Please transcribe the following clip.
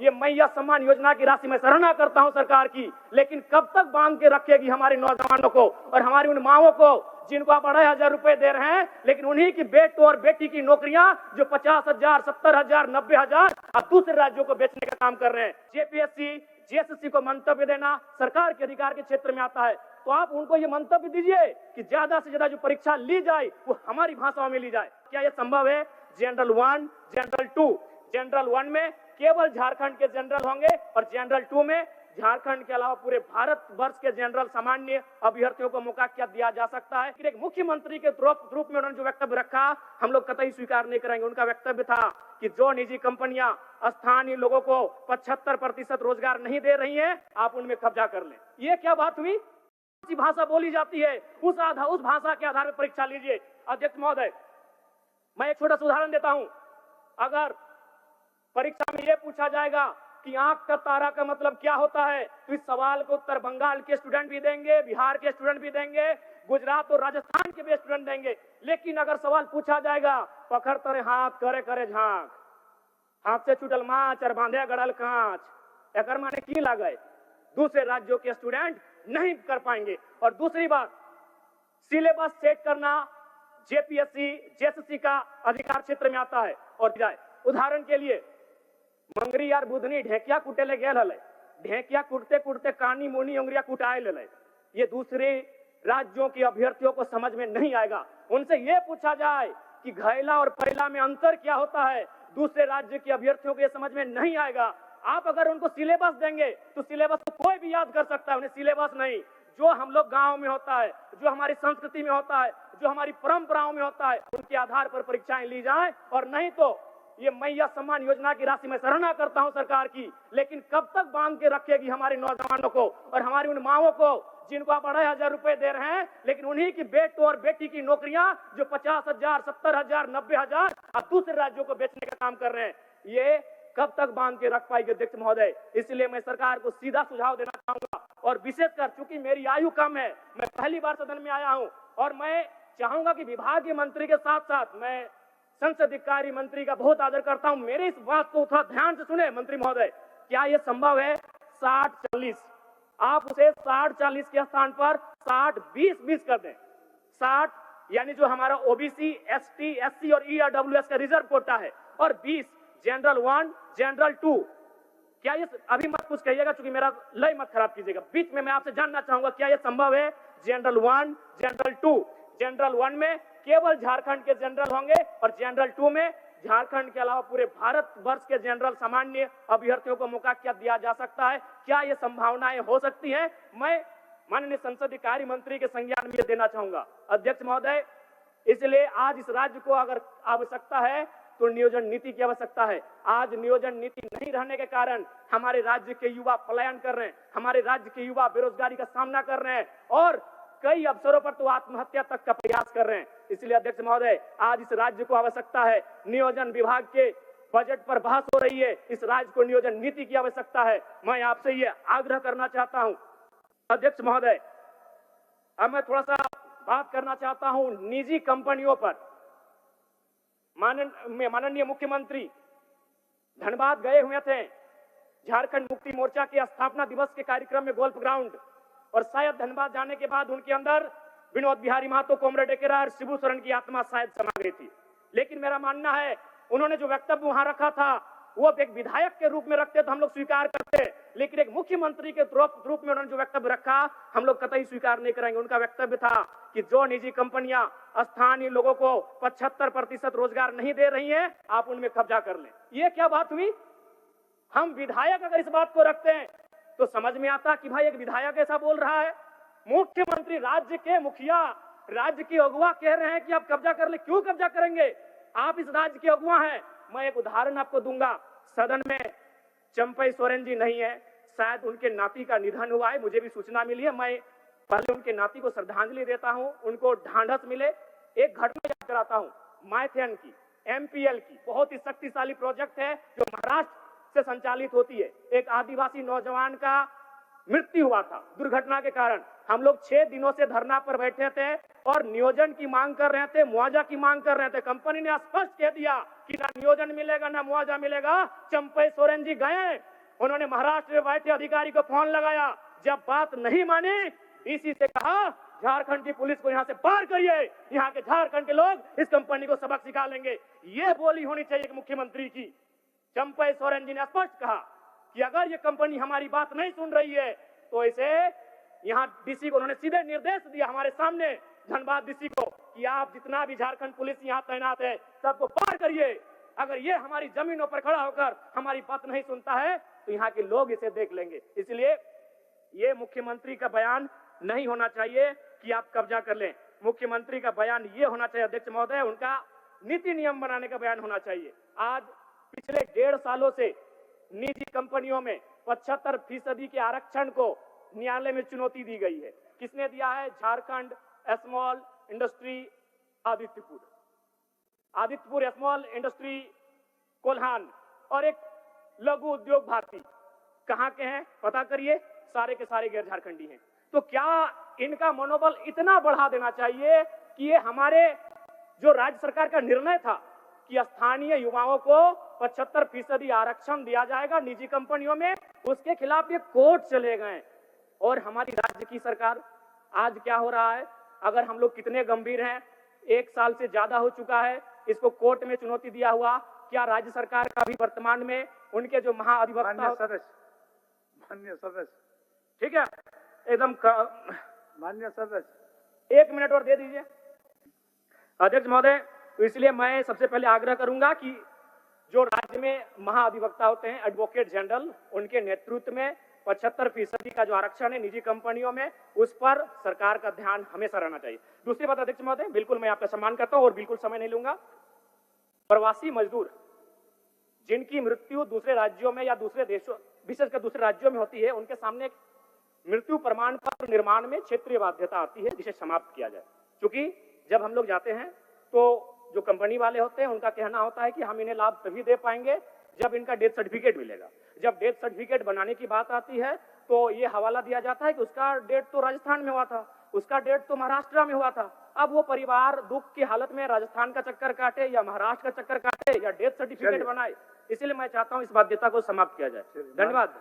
ये मैया सम्मान योजना की राशि मैं सराहना करता हूं सरकार की, लेकिन कब तक बांध के रखेगी हमारे नौजवानों को और हमारी उन माओं को जिनको आप 2,500 रुपए दे रहे हैं, लेकिन उन्हीं की बेटों और बेटी की नौकरियां जो 50,000, 70,000, 90,000 अब दूसरे राज्यों को बेचने का काम कर रहे हैं। जेपीएससी, जीएसएससी को मंतव्य देना सरकार के अधिकार के क्षेत्र में आता है, तो आप उनको ये मंतव्य दीजिए कि ज्यादा से ज्यादा जो परीक्षा ली जाए वो हमारी भाषाओं में ली जाए। क्या यह संभव है? जनरल 1, जनरल 2, जनरल 1 में केवल झारखंड के जनरल होंगे और जनरल 2 में झारखंड के अलावा पूरे भारत वर्ष के जनरल सामान्य अभ्यर्थियों को मौका क्या दिया जा सकता है? एक मुख्यमंत्री के रूप में उन्होंने जो वक्तव्य रखा हम लोग कतई स्वीकार नहीं करेंगे। उनका वक्तव्य था कि जो निजी कंपनियां स्थानीय लोगों को 75% रोजगार नहीं दे रही हैं, आप उनमें कब्जा कर लें। ये क्या बात हुई? भाषा बोली जाती है उस भाषा के आधार पर परीक्षा लीजिए। अध्यक्ष महोदय, मैं एक छोटा सा उदाहरण देता हूं। अगर परीक्षा में यह पूछा जाएगा कि आंख का तारा का मतलब क्या होता है, तो इस सवाल को उत्तर बंगाल के स्टूडेंट भी देंगे, बिहार के स्टूडेंट भी देंगे, गुजरात और राजस्थान के भी स्टूडेंट देंगे। लेकिन अगर सवाल पूछा जाएगा पकड़ तरे हाथ करे करे झांक, हाथ से छूटल माछ और बांधे गड़ल कांच, एक माने की लगे, दूसरे राज्यों के स्टूडेंट नहीं कर पाएंगे। और दूसरी बात, सिलेबस सेट करना जेपीएससी, जेएसएससी का अधिकार क्षेत्र में आता है। और उदाहरण के लिए मंगरी यार बुधनी ढेकिया कुटे ले गेल हले, ढेकिया कुटते कुटते कानी मुनी उंगरिया कुटाए ले। ये दूसरे राज्यों के अभ्यर्थियों को समझ में नहीं आएगा। उनसे ये पूछा जाए कि घैला और पैला में अंतर क्या होता है, दूसरे राज्य के अभ्यर्थियों को ये समझ में नहीं आएगा। आप अगर उनको सिलेबस देंगे तो सिलेबस तो कोई भी याद कर सकता है, उन्हें सिलेबस नहीं। जो हम लोग गांव में होता है, जो हमारी संस्कृति में होता है, जो हमारी परंपराओं में होता है, उनके आधार पर परीक्षाएं ली जाएं। और नहीं तो ये मैया सम्मान योजना की राशि मैं सराहना करता हूं सरकार की, लेकिन कब तक बांध के रखेगी हमारे नौजवानों को और हमारी उन माओं को जिनको आप 2,500 रुपए दे रहे हैं, लेकिन उन्हीं की बेटों और बेटी की नौकरियां जो 50,000, 70,000, 90,000 अब दूसरे राज्यों को बेचने का काम कर रहे हैं। ये कब तक बांध के रख पाएगी अध्यक्ष महोदय? इसलिए मैं सरकार को सीधा सुझाव देना चाहूंगा, और विशेषकर चूंकि मेरी आयु कम है, मैं पहली बार सदन में आया हूं, और मैं चाहूंगा कि विभागीय मंत्री के साथ साथ मैं संसदीय कार्य मंत्री का बहुत आदर करता हूं, मेरे इस बात को थोड़ा ध्यान से सुने मंत्री महोदय। क्या यह संभव है 60-40? आप उसे 60-40 के स्थान पर 60-20-20 कर दें। 60 यानी जो हमारा ओबीसी, एसटी, एससी और ईडब्ल्यूएस का रिजर्व कोटा है, और 20 जनरल 1, जनरल 2। क्या ये अभी मत कुछ कहिएगा, क्योंकि मेरा लय मत खराब कीजिएगा, बीच में मैं आपसे जानना चाहूंगा क्या यह संभव है? जनरल 1, जनरल 2, जनरल 1 में केवल झारखंड के जनरल होंगे और जनरल 2 में झारखंड के अलावा पूरे भारत वर्ष के जनरल सामान्य अभ्यर्थियों को मौका क्या दिया जा सकता है? क्या ये संभावनाएं हो सकती हैं? मैं माननीय संसदीय कार्य मंत्री के संज्ञान में देना चाहूंगा अध्यक्ष महोदय। इसलिए आज इस राज्य को अगर आवश्यकता है तो नियोजन नीति की आवश्यकता है। आज नियोजन नीति नहीं रहने के कारण हमारे राज्य के युवा पलायन कर रहे हैं, हमारे राज्य के युवा बेरोजगारी का सामना कर रहे हैं और कई अवसरों पर तो आत्महत्या तक का प्रयास कर रहे हैं। इसलिए अध्यक्ष महोदय, आज इस राज्य को आवश्यकता है, नियोजन विभाग के बजट पर बहस हो रही है, इस राज्य को नियोजन नीति की आवश्यकता है। मैं आपसे ये आग्रह करना चाहता हूं अध्यक्ष महोदय। अब मैं थोड़ा सा बात करना चाहता हूं निजी कंपनियों पर। माननीय मुख्यमंत्री धनबाद गए हुए थे झारखंड मुक्ति मोर्चा के स्थापना दिवस के कार्यक्रम में गोल्फ ग्राउंड, और शायद धनबाद जाने के बाद उनके अंदर विनोद बिहारी महतो, कॉमरेड डेकेरा और शिबू सोरेन की आत्मा शायद समा गई थी। लेकिन मेरा मानना है उन्होंने जो वक्तव्य वहां रखा था वो एक विधायक के रूप में रखते तो हम लोग स्वीकार करते, लेकिन एक मुख्यमंत्री के रूप में उन्होंने जो वक्तव्य रखा हम लोग कतई स्वीकार नहीं करेंगे। उनका वक्तव्य था कि जो निजी कंपनियां स्थानीय लोगों को 75% रोजगार नहीं दे रही हैं, आप उनमें कब्जा कर लें। ये क्या बात हुई? हम विधायक अगर इस बात को रखते हैं तो समझ में आता कि भाई एक विधायक ऐसा बोल रहा है। मुख्यमंत्री, राज्य के मुखिया, राज्य के अगुवा कह रहे हैं कि आप कब्जा कर ले। क्यों कब्जा करेंगे? आप इस राज्य के अगुवा हैं। मैं एक उदाहरण आपको दूंगा। सदन में चंपई सोरेन जी नहीं है, शायद उनके नाती का निधन हुआ है, मुझे भी सूचना मिली है। मैं पहले उनके नाती को श्रद्धांजलि देता हूं, उनको ढांढस मिले। एक घटना याद कराता हूं, माइथेन की, एमपीएल की, बहुत ही शक्तिशाली प्रोजेक्ट है जो महाराष्ट्र से संचालित होती है। एक आदिवासी नौजवान का मृत्यु हुआ था दुर्घटना के कारण। हम लोग 6 दिनों से धरना पर बैठे थे और नियोजन की मांग कर रहे थे, मुआवजा की मांग कर रहे थे। कंपनी ने स्पष्ट कह दिया कि ना नियोजन मिलेगा ना मुआवजा मिलेगा। चंपई सोरेन जी गए, उन्होंने महाराष्ट्र में बैठे अधिकारी को फोन लगाया, जब बात नहीं मानी डीसी से कहा झारखंड की पुलिस को यहाँ से पार करिए, यहाँ के झारखंड के लोग इस कंपनी को सबक सिखा लेंगे। ये बोली होनी चाहिए मुख्यमंत्री की। चंपई सोरेन जी ने स्पष्ट कहा कि अगर ये कंपनी हमारी बात नहीं सुन रही है तो इसे यहाँ डीसी को उन्होंने सीधे निर्देश दिया हमारे सामने धनबाद डीसी को कि आप जितना भी झारखंड पुलिस यहाँ तैनात है सबको पार करिए। अगर ये हमारी जमीनों पर खड़ा होकर हमारी बात नहीं सुनता है तो यहाँ के लोग इसे देख लेंगे। इसलिए ये मुख्यमंत्री का बयान नहीं होना चाहिए कि आप कब्जा कर लें। मुख्यमंत्री का बयान ये होना चाहिए, अध्यक्ष महोदय, उनका नीति नियम बनाने का बयान होना चाहिए। आज पिछले 1.5 सालों से निजी कंपनियों में 75% के आरक्षण को न्यायालय में चुनौती दी गई है। किसने दिया है? Jharkhand small industry Adityapur small industry Kolhan और एक लघु उद्योग भारती। कहां के हैं पता करिए, सारे के सारे गैर झारखंडी हैं। तो क्या इनका मनोबल इतना बढ़ा देना चाहिए कि ये हमारे जो राज्य सरकार का निर्णय था कि स्थानीय युवाओं को 75% आरक्षण दिया जाएगा निजी कंपनियों में, उसके खिलाफ ये कोर्ट चले गए। और हमारी राज्य की सरकार आज क्या हो रहा है, अगर हम लोग कितने गंभीर हैं, 1 साल से ज्यादा हो चुका है इसको कोर्ट में चुनौती दिया हुआ, क्या राज्य सरकार का भी वर्तमान में उनके जो महाअधिवक्ता माननीय सदस्य ठीक है एकदम माननीय सदस्य 1 मिनट और दे दीजिए अध्यक्ष महोदय। तो इसलिए मैं सबसे पहले आग्रह करूंगा कि जो राज्य में महाअधिवक्ता होते हैं एडवोकेट जनरल, उनके नेतृत्व में 75% का जो आरक्षण है निजी कंपनियों में, उस पर सरकार का ध्यान हमेशा रहना चाहिए। दूसरी बात अध्यक्ष महोदय, बिल्कुल मैं आपका सम्मान करता हूं और बिल्कुल समय नहीं लूंगा। प्रवासी मजदूर जिनकी मृत्यु दूसरे राज्यों में या दूसरे देशों, विशेषकर दूसरे राज्यों में होती है, उनके सामने एक मृत्यु प्रमाण पत्र निर्माण में क्षेत्रीय बाध्यता आती है जिसे समाप्त किया जाए। क्योंकि जब हम लोग जाते हैं तो जो कंपनी वाले होते हैं उनका कहना होता है कि हम इन्हें लाभ तभी दे पाएंगे जब इनका डेथ सर्टिफिकेट मिलेगा। जब डेथ सर्टिफिकेट बनाने की बात आती है तो ये हवाला दिया जाता है कि उसका डेथ तो राजस्थान में हुआ था, उसका डेथ तो महाराष्ट्र में हुआ था। अब वो परिवार दुख की हालत में राजस्थान का चक्कर काटे या महाराष्ट्र का चक्कर काटे या डेथ सर्टिफिकेट बनाए। इसलिए मैं चाहता हूं इस बाध्यता को समाप्त किया जाए। धन्यवाद।